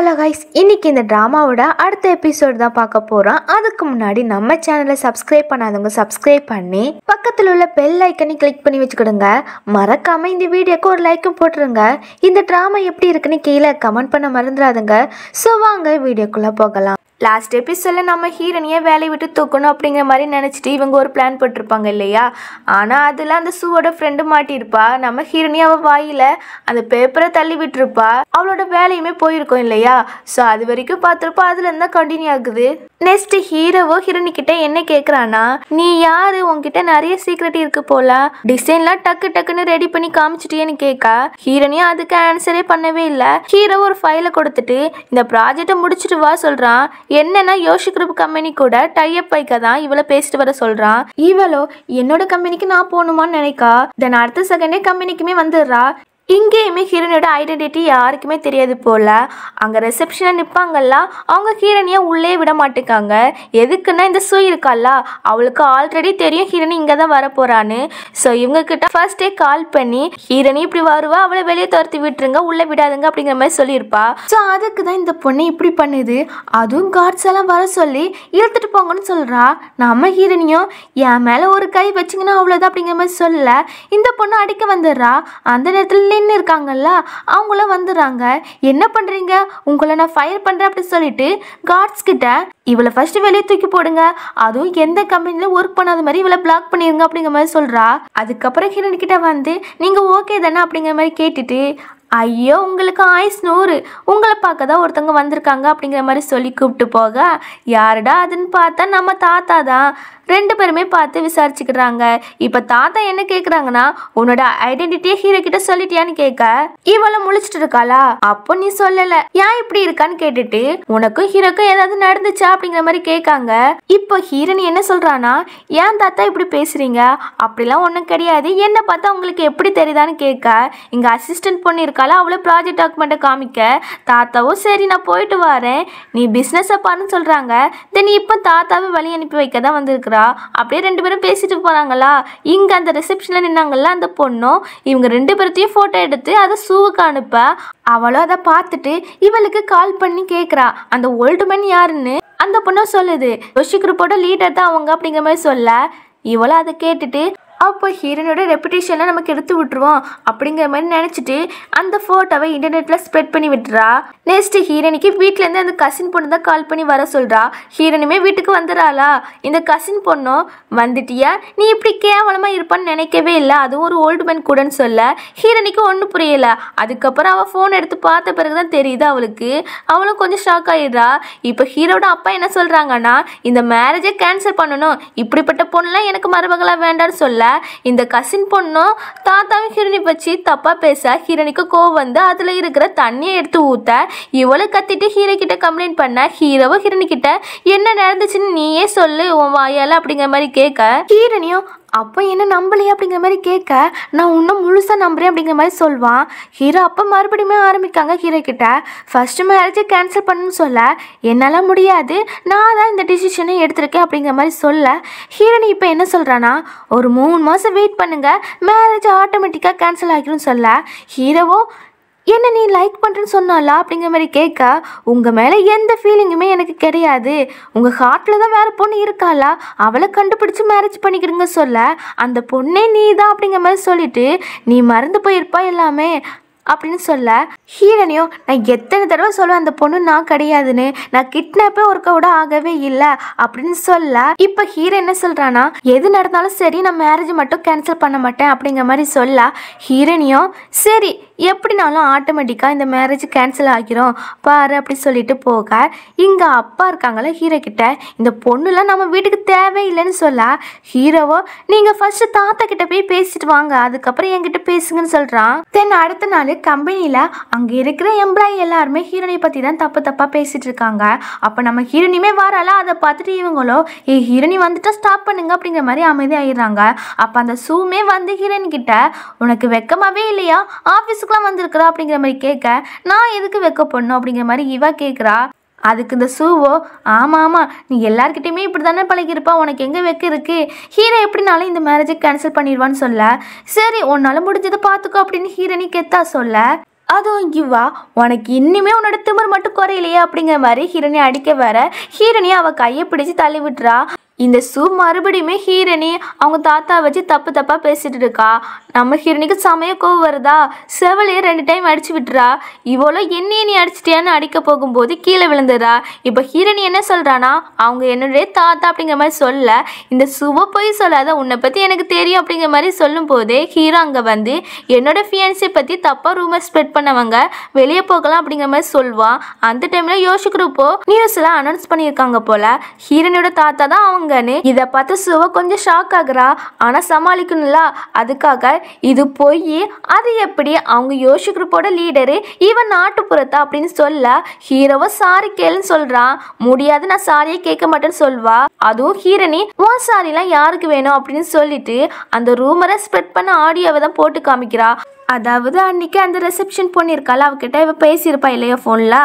Hello guys, இன்னைக்கு இந்த ட்ராமாவோட அடுத்த எபிசோடு தான் பார்க்க போகிறோம். அதுக்கு முன்னாடி நம்ம சேனலை சப்ஸ்கிரைப் பண்ணாதவங்க சப்ஸ்கிரைப் பண்ணி பக்கத்தில் உள்ள பெல் ஐக்கனை கிளிக் பண்ணி வச்சுக்கிடுங்க. மறக்காமல் இந்த வீடியோக்கு ஒரு லைக்கும் போட்டுருங்க. இந்த ட்ராமா எப்படி இருக்குன்னு கீழே கமெண்ட் பண்ண மறந்துடாதுங்க. ஸோ வாங்க வீடியோக்குள்ளே போகலாம். லாஸ்ட் எபிசோடில் நம்ம ஹீரோனியை வேலையை விட்டு தூக்கணும் அப்படிங்கிற மாதிரி நினச்சிட்டு இவங்க ஒரு பிளான் போட்டிருப்பாங்க இல்லையா. ஆனால் அதில் அந்த சூவோட ஃப்ரெண்டு மாட்டியிருப்பா. நம்ம ஹீரோனி அவள் வாயில் அந்த பேப்பரை தள்ளி விட்டுருப்பா. அவளோட வேலையுமே போயிருக்கோம் இல்லையா. ஸோ அது வரைக்கும் பார்த்துருப்பா. அதுலேருந்து தான் கண்டினியூ ஆகுது. நெக்ஸ்ட் ஹீரோவோ ஹீரோனி கிட்ட என்ன கேட்குறான்னா, நீ யாரு, உங்ககிட்ட நிறைய சீக்ரெட் இருக்கு போல, டிசைன்லாம் டக்கு டக்குன்னு ரெடி பண்ணி காமிச்சிட்டியேன்னு கேட்க ஹீரோனியும் அதுக்கு ஆன்சரே பண்ணவே இல்லை. ஹீரோ ஒரு ஃபைலை கொடுத்துட்டு இந்த ப்ராஜெக்டை முடிச்சுட்டு வா சொல்கிறான். என்னன்னா யோஷி குரூப் கம்பெனி கூட டைப் வைக்க தான் இவளை பேசிட்டு வர சொல்றான். இவளோ என்னோட கம்பெனிக்கு நான் போகணுமான்னு நினைக்கா. தென் அடுத்த செகண்டே கம்பெனிக்குமே வந்துடுறா. இங்கேயுமே ஹீரோனியோட ஐடென்டிட்டி யாருக்குமே தெரியாது போல. அங்கே ரிசப்ஷனில் நிற்பாங்கல்ல, அவங்க ஹீரோனியை உள்ளே விட மாட்டேங்காங்க. எதுக்குன்னா இந்த சூ இருக்கால, அவளுக்கு ஆல்ரெடி தெரியும் ஹீரோனி இங்கே தான் வர போகிறான்னு. ஸோ இவங்கக்கிட்ட ஃபர்ஸ்டே கால் பண்ணி ஹீரோனி இப்படி வருவா, அவளை வெளியே துரத்தி விட்டுருங்க, உள்ளே விடாதுங்க அப்படிங்கிற மாதிரி சொல்லியிருப்பா. ஸோ அதுக்கு தான் இந்த பொண்ணு இப்படி பண்ணுது. அதுவும் கார்ட்ஸ் எல்லாம் வர சொல்லி இழுத்துட்டு போங்கன்னு சொல்கிறா. நம்ம ஹீரோனியும் என் மேலே ஒரு கை வச்சிங்கன்னா அவ்வளோதான் அப்படிங்கிற மாதிரி சொல்ல இந்த பொண்ணு அடிக்க வந்துடுறா. அந்த நேரத்தில் இருக்காங்கல்ல, அவங்கள வந்துடுறாங்க. என்ன பண்றீங்க, உங்களை நான் ஃபயர் பண்றேன் அப்படி சொல்லிட்டு கார்ட்ஸ் கிட்ட இவளை ஃபர்ஸ்ட் வெளியே தூக்கி போடுங்க, அதுவும் எந்த கம்பெனில ஒர்க் பண்ணாத மாதிரி இவளை பிளாக் பண்ணிருங்க அப்படிங்கிற மாதிரி சொல்றா. அதுக்கப்புறம் ஹீரோனி கிட்ட வந்து நீங்க ஓகே தானே அப்படிங்கிற மாதிரி கேட்டுட்டு, ஐயோ உங்களுக்கு ஆயுஸ் 100, உங்களை பார்க்க தான் ஒருத்தவங்க வந்திருக்காங்க அப்படிங்கிற மாதிரி சொல்லி கூப்பிட்டு போக, யாருடா அதுன்னு பார்த்தா நம்ம தாத்தா தான். ரெண்டு பேருமே பார்த்து விசாரிச்சுக்கிறாங்க. இப்போ தாத்தா என்ன கேட்குறாங்கன்னா, உன்னோட ஐடென்டிட்டியை ஹீரோ கிட்ட சொல்லிட்டியான்னு கேட்க இவளை முழிச்சிட்டு இருக்காளா. அப்போ நீ சொல்லலை, ஏன் இப்படி இருக்கான்னு கேட்டுட்டு உனக்கும் ஹீரோக்கும் ஏதாவது நடந்துச்சா அப்படிங்கிற மாதிரி கேட்காங்க. இப்போ ஹீரோனி என்ன சொல்றானா, ஏன் தாத்தா இப்படி பேசுறீங்க, அப்படிலாம் ஒன்றும் கிடையாது, என்ன பார்த்தா உங்களுக்கு எப்படி தெரியுதான்னு கேட்க இங்க அசிஸ்டன்ட் பொண்ணு இருக்கா, அவளை ப்ராஜெக்ட் டாக்குமெண்ட்டை காமிக்க தாத்தாவும் சரி நான் போயிட்டு வரேன், நீ பிஸ்னஸை பாருன்னு சொல்கிறாங்க. தென் இப்போ தாத்தாவை வழி அனுப்பி வைக்க தான் வந்திருக்கிறா. அப்படியே ரெண்டு பேரும் பேசிட்டு போகிறாங்களா. இங்கே அந்த ரிசப்ஷனில் நின்னாங்கல்ல அந்த பொண்ணும் இவங்க ரெண்டு பேர்த்தையும் ஃபோட்டோ எடுத்து அதை சூவுக்கு அனுப்ப அவளும் அதை பார்த்துட்டு இவளுக்கு கால் பண்ணி கேட்குறா அந்த ஓல்டு மேன் யாருன்னு. அந்த பொண்ணும் சொல்லுது யோஷி குரூப்போட லீடர் தான் அவங்க அப்படிங்கிற மாதிரி சொல்ல இவளும் அதை கேட்டுட்டு அப்போ ஹீரோனோட ரெப்புடேஷன்லாம் நமக்கு எடுத்து விட்டுருவோம் அப்படிங்கிற மாதிரி நினச்சிட்டு அந்த ஃபோட்டோவை இன்டர்நெட்டில் ஸ்ப்ரெட் பண்ணி விட்டுறா. நெக்ஸ்ட் ஹீரோனிக்கு வீட்டிலேருந்து அந்த கசின் பொண்ணு தான் கால் பண்ணி வர சொல்கிறா. ஹீரோனுமே வீட்டுக்கு வந்துடுறாளா. இந்த கசின் பொண்ணும் வந்துட்டியா, நீ இப்படி கேவலமாக இருப்பான்னு நினைக்கவே இல்லை, அதுவும் ஒரு ஓல்டு மேன் கூடன்னு சொல்ல ஹீரோனிக்கு ஒன்றும் புரியலை. அதுக்கப்புறம் அவள் ஃபோன் எடுத்து பார்த்த பிறகு தான் தெரியுது அவளுக்கு. அவளும் கொஞ்சம் ஷாக் ஆகிடுறா. இப்போ ஹீரோட அப்பா என்ன சொல்கிறாங்கன்னா, இந்த மேரேஜை கேன்சல் பண்ணணும், இப்படிப்பட்ட பொண்ணுலாம் எனக்கு மருமகளாக வேண்டான்னு சொல்ல இந்த கசின் பொண்ணும் தாத்தாவும் ஹீரோனி வச்சு தப்பா பேச ஹீரோனிக்கு கோவம் வந்து அதுல இருக்கிற தண்ணியை எடுத்து ஊத்த இவளை கத்திட்டு ஹீரோ கிட்ட கம்ப்ளைண்ட் பண்ண ஹீரோவோ ஹீரோனி கிட்ட என்ன நடந்துச்சுன்னு நீயே சொல்லு உன் வாயால அப்படிங்கிற மாதிரி கேட்க ஹீரோனியும் அப்போ என்ன நம்பலையே அப்படிங்கிற மாதிரி கேட்க நான் இன்னும் முழுசாக நம்புறேன் அப்படிங்கிற மாதிரி சொல்வான். ஹீரோ அப்போ மறுபடியுமே ஆரம்பிக்காங்க ஹீரோ கிட்ட ஃபர்ஸ்ட் மேரேஜை கேன்சல் பண்ணணும்னு சொல்ல என்னால் முடியாது, நான் தான் இந்த டிசிஷனை எடுத்திருக்கேன் அப்படிங்கிற மாதிரி சொல்ல ஹீரோனி இப்போ என்ன சொல்கிறான்னா, ஒரு 3 மாதம் வெயிட் பண்ணுங்க, மேரேஜ் ஆட்டோமேட்டிக்காக கேன்சல் ஆகிரும்னு சொல்ல ஹீரோவோ என்ன நீ லைக் பண்ணுறேன்னு சொன்னாலா அப்படிங்கிற மாதிரி கேட்க உங்கள் மேலே எந்த ஃபீலிங்குமே எனக்கு கிடையாது, உங்கள் ஹார்ட்டில் தான் வேறு பொண்ணு இருக்காளா, அவளை கண்டுபிடிச்சி மேரேஜ் பண்ணிக்கிடுங்க சொல்ல அந்த பொண்ணே நீ தான் அப்படிங்கிற மாதிரி சொல்லிட்டு நீ மறந்து போயிருப்பா எல்லாமே அப்படின்னு சொல்ல ஹீரோனியோ நான் எத்தனை தடவை சொல்லுவேன் அந்த பொண்ணு நான் கிடையாதுன்னு, நான் கிட்னாப்பே ஒருக்க கூட ஆகவே இல்லை அப்படின்னு சொல்ல இப்போ ஹீரோ என்ன சொல்கிறான்னா, எது நடந்தாலும் சரி நான் மேரேஜ் மட்டும் கேன்சல் பண்ண மாட்டேன் அப்படிங்கிற மாதிரி சொல்ல ஹீரோனியோ சரி எப்படினாலும் ஆட்டோமேட்டிக்காக இந்த மேரேஜ் கேன்சல் ஆகிரும் பாரு அப்படி சொல்லிட்டு போக இங்கே அப்பா இருக்காங்களே ஹீரோ கிட்ட இந்த பொண்ணுலாம் நம்ம வீட்டுக்கு தேவையில்லைன்னு சொல்ல ஹீரோவோ நீங்கள் ஃபர்ஸ்ட் தாத்தா கிட்ட போய் பேசிட்டு வாங்க, அதுக்கப்புறம் என்கிட்ட பேசுங்கன்னு சொல்கிறான். தென் அடுத்த நாள் கம்பெனியில் அங்கே இருக்கிற எம்ப்ளாயி எல்லாருமே ஹீரோனை பற்றி தான் தப்பாக பேசிட்டு இருக்காங்க. அப்போ நம்ம ஹீரோனியுமே வரால, அதை பார்த்துட்டு இவங்களோ ஹீரோனி வந்துட்டா ஸ்டாப் பண்ணுங்க அப்படிங்கிற மாதிரி அமைதி ஆயிடுறாங்க. அப்போ அந்த சூமே வந்து ஹீரோயின் கிட்ட உனக்கு வெக்கமாவே இல்லையா, ஆஃபீஸுக்குலாம் வந்திருக்கிறா அப்படிங்கிற மாதிரி கேட்க நான் எதுக்கு வெக்க போடணும் அப்படிங்கிற மாதிரி இவ கேட்குறா. அதுக்கு இந்த சூவோ ஆமாம் நீ எல்லாருக்கிட்டையுமே இப்படி தானே பழகிருப்பா, உனக்கு எங்கே வெக்க இருக்கு, ஹீரோ எப்படினாலும் இந்த மேரேஜை கேன்சல் பண்ணிடுவான்னு சொல்ல சரி உன்னால முடிஞ்சதை பார்த்துக்கோ அப்படின்னு ஹீரோனி கெத்தா சொல்ல அதுவும் இவா உனக்கு இன்னுமே உன்னோட திமிர் மட்டும் குறையிலையே அப்படிங்கிற மாதிரி ஹீரோனி அடிக்க வர ஹீரோனி அவ கையை பிடிச்சு தள்ளி விட்டுறா. இந்த சூ மறுபடியுமே ஹீரோனி அவங்க தாத்தா வச்சு தப்பா பேசிட்டு இருக்கா. நம்ம ஹீரோனிக்கு சமய கோவம் வருதா, செவலையே 2 டைம் அடிச்சு விட்டுறா. இவ்வளோ என்னையே நீ அடிச்சிட்டியான்னு அடிக்க போகும்போது கீழே விழுந்துடுறா. இப்போ ஹீரோனி என்ன சொல்றானா, அவங்க என்னுடைய தாத்தா அப்படிங்கிற மாதிரி சொல்ல, இந்த சூவை போய் சொல்லாத, உன்னை பத்தி எனக்கு தெரியும் அப்படிங்கிற மாதிரி சொல்லும் போதே ஹீரோ அங்க வந்து என்னோட ஃபியான்ஸை பத்தி தப்பா ரூமர் ஸ்ப்ரெட் பண்ணவங்க வெளியே போகலாம் அப்படிங்கிற மாதிரி சொல்வான். அந்த டைம்ல யோசிக்கிறப்போ நியூஸ்ல அனௌன்ஸ் பண்ணியிருக்காங்க போல ஹீரோனியோட தாத்தா தான் அவங்க. இதை பார்த்து சுவ கொஞ்சம் ஷாக் ஆகுறா. ஆனா சமாளிக்கணும்ல, அதுக்காக இது போய் அது எப்படி அவங்க யோசிக்கிறப்போட லீடரு இவன் நாட்டுப்புறத்தா அப்படின்னு சொல்ல ஹீரோவை சாரி கேளுன்னு சொல்றான். முடியாது, நான் சாரியே கேட்க மாட்டேன்னு சொல்வா. அதுவும் ஹீரோனி உன் சாரிலாம் யாருக்கு வேணும் அப்படின்னு சொல்லிட்டு அந்த ரூமரை ஸ்ப்ரெட் பண்ண ஆடியோவை தான் போட்டு காமிக்கிறா. அதாவது அன்னைக்கு அந்த ரிசப்ஷன் பொண்ணு இருக்கால, அவகிட்ட இவ பேசியிருப்பா இல்லையா ஃபோன்ல,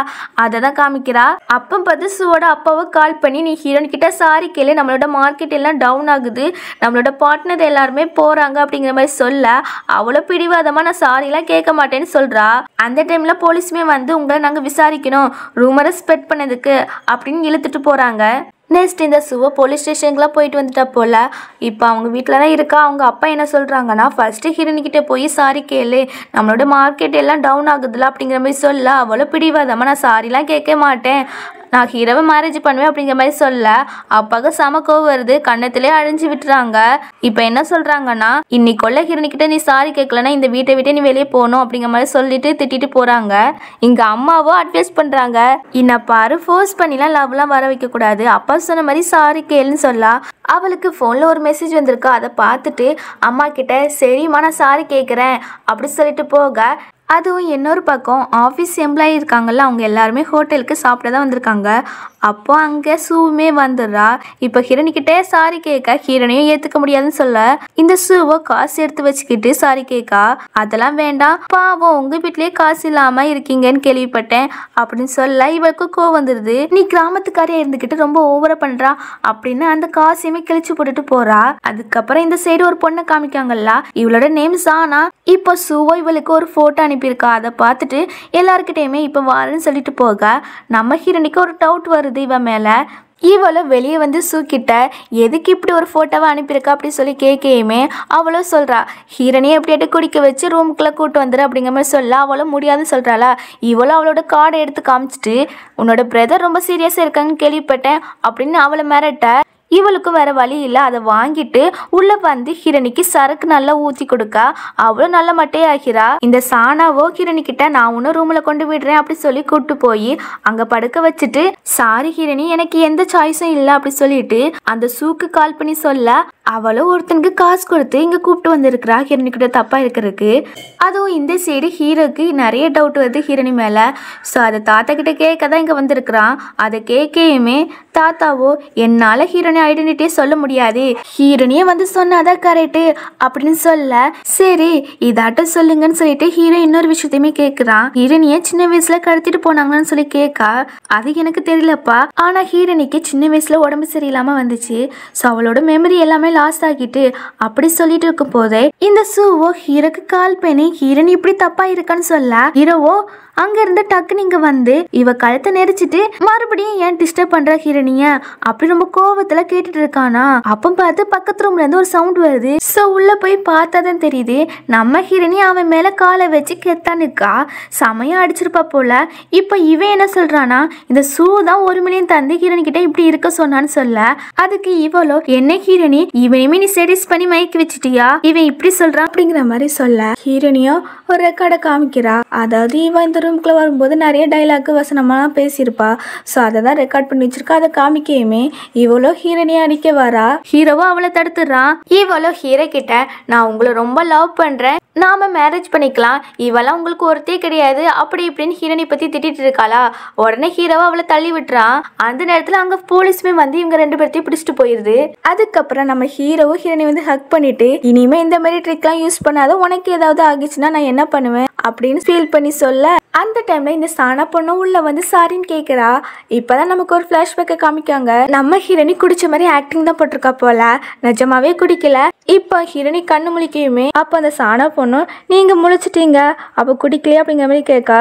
அதை தான் காமிக்கிறா. அப்போ பார்த்து சுவோட அப்பாவை கால் பண்ணி நீ ஹீரோன் கிட்ட சாரி கேளு, நம்மளோட மார்க்கெட் எல்லாம் டவுன் ஆகுது, நம்மளோட பார்ட்னர் எல்லாருமே போறாங்க அப்படிங்கிற மாதிரி சொல்ல அவ்வளோ பிடிவாதமா நான் சாரிலாம் கேட்க மாட்டேன்னு சொல்றா. அந்த டைம்ல போலீஸுமே வந்து உங்களை நாங்கள் விசாரிக்கணும் ரூமரை ஸ்ப்ரெட் பண்ணதுக்கு அப்படின்னு இழுத்துட்டு போறாங்க. நெக்ஸ்ட் இந்த சுவ போலீஸ் ஸ்டேஷனுக்குலாம் போயிட்டு வந்துட்டா போல. இப்போ அவங்க வீட்டில் தான் இருக்கா. அவங்க அப்பா என்ன சொல்கிறாங்கன்னா, ஃபர்ஸ்ட்டு ஹீரோனிக்கிட்ட போய் சாரி கேளு, நம்மளோட மார்க்கெட் எல்லாம் டவுன் ஆகுதுல அப்படிங்கிற மாதிரி சொல்ல அவ்வளோ பிடிவாதமாக நான் சாரிலாம் கேட்க மாட்டேன், நான் ஹீரோவை மேரேஜ் பண்ணுவேன் அப்படிங்கிற மாதிரி சொல்ல அப்பாவுக்கு செம கோவம் வருது. கண்ணத்திலே அழிஞ்சு விட்டுறாங்க. இப்போ என்ன சொல்கிறாங்கன்னா, இன்னைக்குள்ள ஹீரோனிக்கிட்ட நீ சாரி கேட்கலன்னா இந்த வீட்டை விட்டு நீ வெளியே போகணும் அப்படிங்கிற மாதிரி சொல்லிட்டு திட்டிட்டு போகிறாங்க. இங்கே அம்மாவோ அட்வைஸ் பண்ணுறாங்க, இன்ன பாரு ஃபோர்ஸ் பண்ணிலாம் லவ்லாம் வர வைக்கக்கூடாது, அப்பா சொன்ன மாதிரி சாரி கேளுன்னு சொல்ல அவளுக்கு ஃபோனில் ஒரு மெசேஜ் வந்திருக்கு. அதை பார்த்துட்டு அம்மா கிட்ட சரிம்மா நான் சாரி கேட்குறேன் அப்படி சொல்லிட்டு போக, அதுவும் இன்னொரு பக்கம் ஆஃபீஸ் எம்ப்ளாயி இருக்காங்கல்ல, அவங்க எல்லாருமே ஹோட்டலுக்கு சாப்பிட தான் வந்திருக்காங்க. அப்போ அங்கே சூவுமே வந்துடுறா. இப்போ ஹீரோனிக்கிட்டே சாரி கேட்க ஹீரோனையும் ஏற்றுக்க முடியாதுன்னு சொல்ல இந்த சூவை காசு எடுத்து வச்சுக்கிட்டு சாரி கேட்கா. அதெல்லாம் வேண்டாம், பாவம் உங்கள் வீட்லேயே காசு இல்லாமல் இருக்கீங்கன்னு கேள்விப்பட்டேன் அப்படின்னு சொல்ல இவளுக்கு கோவம் வந்துடுது. நீ கிராமத்துக்காரே இருந்துக்கிட்டு ரொம்ப ஓவரா பண்ணுறா அப்படின்னு அந்த காசையுமே கிழிச்சு போட்டுட்டு போறா. அதுக்கப்புறம் இந்த சைடு ஒரு பொண்ணை காமிக்காங்கல்ல, இவளோட நேம் சானா. இப்போ சூவோ இவளுக்கு ஒரு ஃபோட்டோ அனுப்பியிருக்கா. அதை பார்த்துட்டு எல்லாருக்கிட்டையுமே இப்போ வாரன்னு சொல்லிட்டு போக நம்ம ஹீரோனிக்கு ஒரு டவுட் வருது இவன் மேலே. இவளோ வெளியே வந்து சூக்கிட்ட எதுக்கு இப்படி ஒரு ஃபோட்டோவை அனுப்பியிருக்கா அப்படி சொல்லி கேட்கையுமே அவளோ சொல்கிறா, ஹீரோனியை எப்படியாட்டு குடிக்க வச்சு ரூமுக்குள்ளே கூட்டு வந்துடு அப்படிங்கிற மாதிரி சொல்ல அவளோ முடியாதுன்னு சொல்கிறாளா. இவளோ அவளோட கார்டை எடுத்து காமிச்சிட்டு உன்னோட பிரதர் ரொம்ப சீரியஸாக இருக்காங்கன்னு கேள்விப்பட்டேன் அப்படின்னு அவளை மிரட்ட இவளுக்கும் வேற வழி இல்லை. அதை வாங்கிட்டு உள்ள வந்து ஹீரோனிக்கு சரக்கு நல்லா ஊற்றி கொடுக்க அவ்வளோ நல்ல மட்டே ஆகிறா. இந்த சானாவோ ஹீரோனிக்கிட்ட நான் உன்ன ரூம்ல கொண்டு விடுறேன் அப்படி சொல்லி கூப்பிட்டு போய் அங்க படுக்க வச்சுட்டு, சாரி ஹீரோனி எனக்கு எந்த சாய்ஸும் இல்லை அப்படி சொல்லிட்டு அந்த சூக்கு கால் பண்ணி சொல்ல அவளும் ஒருத்தனுக்கு காசு கொடுத்து இங்க கூப்பிட்டு வந்திருக்கிறா ஹீரோனிக்கிட்ட தப்பா இருக்கிறதுக்கு. அதுவும் இந்த சைடு ஹீரோக்கு நிறைய டவுட் வருது ஹீரோனி மேல. ஸோ அதை தாத்தா கிட்ட கேட்க தான் இங்க வந்திருக்கிறான். அதை கேட்கையுமே தாத்தாவோ என்னால ஹீரோனி ஐடென்டிட்டியே சொல்ல முடியாது, ஹீரோனியே வந்து சொன்னாதான் கரெக்டு அப்படின்னு சொல்ல சரி இதாட்டம் சொல்லுங்கன்னு சொல்லிட்டு ஹீரோ இன்னொரு விஷயத்தையுமே கேட்குறான். ஹீரோனியை சின்ன வயசுல கடத்திட்டு போனாங்கன்னு சொல்லி கேட்க அது எனக்கு தெரியலப்பா, ஆனா ஹீரோனிக்கு சின்ன வயசுல உடம்பு சரியில்லாம வந்துச்சு, ஸோ அவளோட மெமரி எல்லாமே லாஸ் ஆகிட்டு அப்படி சொல்லிட்டு இருக்கும் போதே இந்த சூவோ ஹீரோக்கு கால் பண்ணி ஹீரோனி இப்படி தப்பா இருக்கான்னு சொல்ல ஹீரோவோ அங்க இருந்து டக்குன்னு இங்க வந்து இவ கழுத்தை நெரிச்சிட்டு மறுபடியும் ஏன் டிஸ்டர்ப் பண்ற ஹீரோனிய அப்படி ரொம்ப கோவத்துல கேட்டுட்டு இருக்கானா. அப்ப பார்த்து பக்கத்து ரூம்ல இருந்து ஒரு சவுண்ட் வருது. சோ உள்ள போய் பார்த்தாதான் தெரியுது நம்ம ஹீரோனி அவன் மேல காலை வச்சு கெத்தானுக்கா செமையா அடிச்சிருப்பா போல. இப்ப இவன் என்ன சொல்றானா, இந்த சூ தான் 1 மில்லியன் தந்து ஹீரோனி கிட்ட இப்படி இருக்க சொன்னான்னு சொல்ல அதுக்கு இவளோ என்ன ஹீரோனி இவனையுமே நீ செடிஸ் பண்ணி மயக்கி வச்சுட்டியா, இவன் இப்படி சொல்றான் அப்படிங்கிற மாதிரி சொல்ல ஹீரோனியோ ஒரு ரெக்கார்டை காமிக்கிறா. அதாவது இவன் இந்த ரூம்குள்ள வரும்போது நிறைய டைலாக் வசனமெல்லாம் பேசியிருப்பா. ஸோ அதை தான் ரெக்கார்ட் பண்ணி வச்சிருக்கா. அதை காமிக்கையுமே இவ்வளோ ஹீரோனியை அடிக்க வரா. ஹீரோவோ அவளை தடுத்துடுறான். இவ்வளோ ஹீரோ கிட்ட நான் உங்களை ரொம்ப லவ் பண்றேன், நாம மேரேஜ் பண்ணிக்கலாம், இவெல்லாம் உங்களுக்கு ஒருத்தே கிடையாது அப்படி இப்படின்னு ஹீரோனி பத்தி திட்டிட்டு இருக்காளா. உடனே ஹீரோவா அவளை தள்ளி விட்டுறான். அந்த நேரத்துல அங்க போலீஸுமே வந்து இவங்க 2 பேர்த்தையும் பிடிச்சிட்டு போயிருது. அதுக்கப்புறம் நம்ம ஹீரோவும் ஹீரோனி வந்து ஹக் பண்ணிட்டு இனிமே இந்த மாதிரி ட்ரிக்லாம் யூஸ் பண்ணாத, உனக்கு ஏதாவது ஆகிச்சுன்னா நான் என்ன பண்ணுவேன் அப்படின்னு ஃபீல் பண்ணி சொல்ல அந்த டைம்ல இந்த சானா பொண்ணு உள்ள வந்து சாரின்னு கேட்குறா. இப்போதான் நமக்கு ஒரு ஃப்ளாஷ்பேக்கை காமிக்காங்க. நம்ம ஹீரோனி குடிச்ச மாதிரி ஆக்டிங் தான் போட்டிருக்கா போல, நிஜமாவே குடிக்கல. இப்போ ஹீரோனி கண்ணு முழிக்கையுமே அப்போ அந்த சானா பொண்ணு நீங்கள் முழிச்சிட்டீங்க அப்போ குடிக்கலையே அப்படிங்கிற மாதிரி கேட்கா.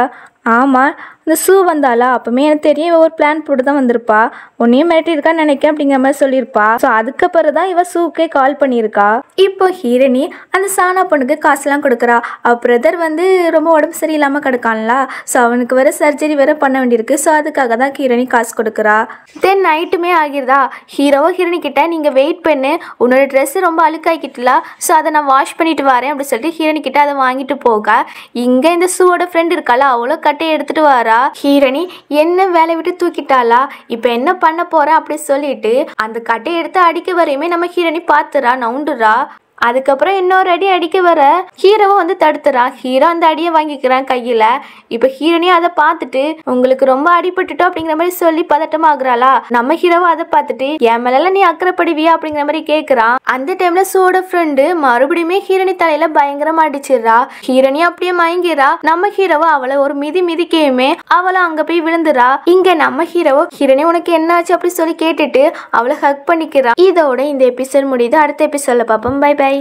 ஆமாம், இந்த ஷூ வந்தாளா அப்போமே எனக்கு தெரியும் ஒரு பிளான் போட்டு தான் வந்திருப்பா, உன்னையும் மிரட்டியிருக்கான்னு நினைக்கிறேன் அப்படிங்கிற மாதிரி சொல்லியிருப்பா. ஸோ அதுக்கப்புறம் தான் இவ ஷூக்கே கால் பண்ணியிருக்கா. இப்போ ஹீரோனி அந்த சானா பொண்ணுக்கு காசுலாம் கொடுக்குறா. பிரதர் வந்து ரொம்ப உடம்பு சரியில்லாமல் கிடக்கான்ல, ஸோ அவனுக்கு வேற சர்ஜரி வேற பண்ண வேண்டியிருக்கு. ஸோ அதுக்காக தான் ஹீரோனி காசு கொடுக்குறா. தென் நைட்டுமே ஆகிருதா. ஹீரோவோ ஹீரோனி கிட்ட நீங்கள் வெயிட் பண்ணு, உன்னோட ட்ரெஸ் ரொம்ப அழுக்காக்கிட்டுல, ஸோ அதை நான் வாஷ் பண்ணிட்டு வரேன் அப்படின்னு சொல்லிட்டு ஹீரோனி கிட்ட அதை வாங்கிட்டு போக இங்கே இந்த ஷூவோட ஃப்ரெண்ட் இருக்காளா அவளோ கட்டையை எடுத்துட்டு வரா. ஹீரோனி என்ன வேலை விட்டு தூக்கிட்டாளா, இப்ப என்ன பண்ண போற அப்படி சொல்லிட்டு அந்த கட்டையை எடுத்து அடிக்க வரையுமே நம்ம ஹீரோனி பாத்துறா, நவுண்டுறா. அதுக்கப்புறம் இன்னொரு அடி அடிக்க வர ஹீரோவை வந்து தடுத்துறான். ஹீரோ அந்த அடியை வாங்கிக்கிறான் கையில. இப்ப ஹீரோனி அதை பார்த்துட்டு உங்களுக்கு ரொம்ப அடிபட்டுட்டோம் அப்படிங்கிற மாதிரி சொல்லி பதட்டமாகறாளா. நம்ம ஹீரோவை அதை பார்த்துட்டு என் மேல நீ அக்கறைப்படுவியா அப்படிங்கிற மாதிரி கேட்கிறான். அந்த டைம்ல சோட ஃப்ரெண்டு மறுபடியுமே ஹீரோனி தலையில பயங்கரமா அடிச்சிடறா. ஹீரோனி அப்படியே மயங்கிறா. நம்ம ஹீரோவை அவளை ஒரு மிதிக்கையுமே அவளை அங்க போய் விழுந்துறா. இங்க நம்ம ஹீரோவோ ஹீரோனி உனக்கு என்னாச்சு அப்படி சொல்லி கேட்டுட்டு அவளை ஹக் பண்ணிக்கிறான். இதோட இந்த எபிசோட் முடியுது. அடுத்த எபிசோட்ல பார்ப்போம். Bye by.